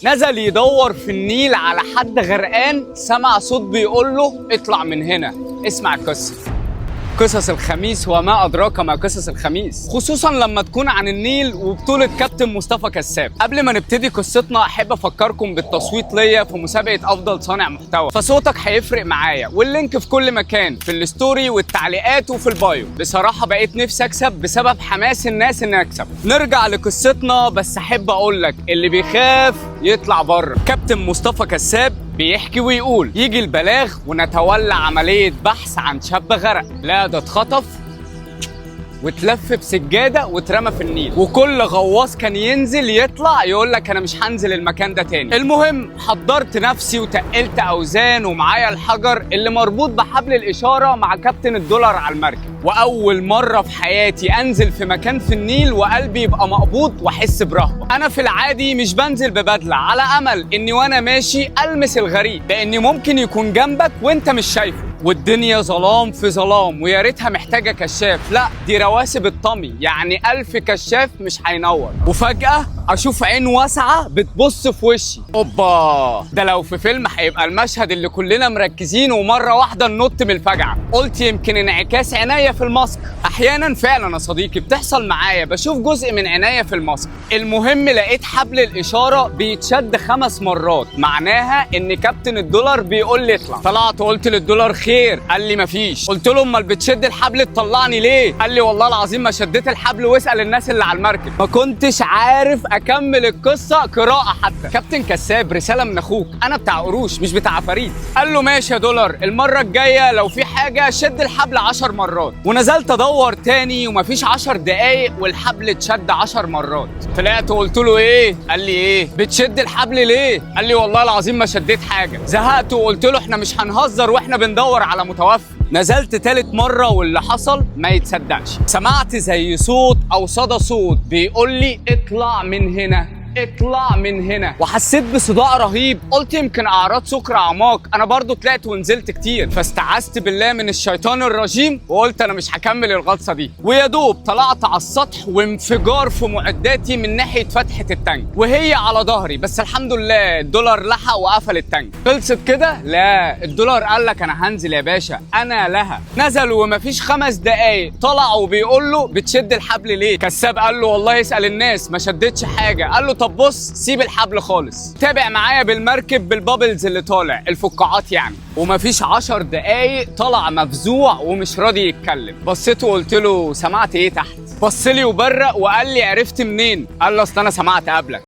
نزل يدور في النيل على حد غرقان، سمع صوت بيقول له اطلع من هنا. اسمع القصة. قصص الخميس وما أدراك ما قصص الخميس، خصوصا لما تكون عن النيل وبطولة كابتن مصطفى كساب. قبل ما نبتدي قصتنا أحب أفكركم بالتصويت ليا في مسابقة أفضل صانع محتوى، فصوتك هيفرق معايا، واللينك في كل مكان، في الستوري والتعليقات وفي البايو. بصراحة بقيت نفسي أكسب بسبب حماس الناس إن أكسب. نرجع لقصتنا، بس أحب أقول لك اللي بيخاف يطلع بره. كابتن مصطفى كساب بيحكي ويقول يجي البلاغ ونتولى عملية بحث عن شاب غرق. لا ده اتخطف واتلف بسجادة واترمى في النيل، وكل غواص كان ينزل يطلع يقول لك انا مش هنزل المكان ده تاني. المهم حضرت نفسي وتقلت اوزان ومعايا الحجر اللي مربوط بحبل الاشارة مع كابتن الدولار على المركب، واول مرة في حياتي انزل في مكان في النيل وقلبي يبقى مقبوض واحس برهبة. انا في العادي مش بنزل ببدلة على امل اني وانا ماشي المس الغريق، لاني ممكن يكون جنبك وانت مش شايفه، والدنيا ظلام في ظلام ويا ريتها محتاجه كشاف. لا دي رواسب الطمي، يعني 1000 كشاف مش هينور. وفجاه اشوف عين واسعه بتبص في وشي. اوبا، ده لو في فيلم هيبقى المشهد اللي كلنا مركزين ومره واحده ننط من الفجعه. قلت يمكن انعكاس عينيا في الماسك. احيانا فعلا يا صديقي بتحصل معايا، بشوف جزء من عينيا في الماسك. المهم لقيت حبل الاشاره بيتشد 5 مرات، معناها ان كابتن الدولار بيقول لي اطلع. طلعت وقلت للدولار خير، قال لي مفيش. قلت له امال بتشد الحبل تطلعني ليه؟ قال لي والله العظيم ما شديت الحبل، واسال الناس اللي على المركب. ما كنتش عارف اكمل القصه قراءه حتى. كابتن كساب رساله من اخوك، انا بتاع قروش مش بتاع عفاريت. قال له ماشي يا دولار، المره الجايه لو في حاجه شد الحبل 10 مرات. ونزلت ادور تاني ومفيش 10 دقايق والحبل اتشد 10 مرات. طلعت وقلت له ايه؟ قال لي ايه بتشد الحبل ليه؟ قال لي والله العظيم ما شديت حاجه. زهقت وقلت له احنا مش هنهزر واحنا بندور على متوفي. نزلت تالت مرة واللي حصل ما يتصدقش. سمعت زي صوت أو صدى صوت بيقول لي اطلع من هنا، اطلع من هنا، وحسيت بصداع رهيب. قلت يمكن اعراض سكر اعماق. انا برضو طلعت ونزلت كتير، فاستعذت بالله من الشيطان الرجيم وقلت انا مش هكمل الغطسه دي. ويا دوب طلعت على السطح وانفجار في معداتي من ناحيه فتحه التانك، وهي على ظهري. بس الحمد لله الدولار لحق وقفل التانك. خلصت كده؟ لا، الدولار قال لك انا هنزل يا باشا، انا لها. نزل ومفيش 5 دقايق طلع وبيقول له بتشد الحبل ليه؟ كساب قال له والله اسال الناس ما شدتش حاجه. قال له طب بص سيب الحبل خالص، تابع معايا بالمركب بالبابلز اللي طالع، الفقاعات يعني. ومفيش 10 دقايق طلع مفزوع ومش راضي يتكلم. بصيت وقلت له سمعت ايه تحت؟ بص لي وبرق وقال لي عرفت منين؟ قال له اصل انا سمعت قبلك.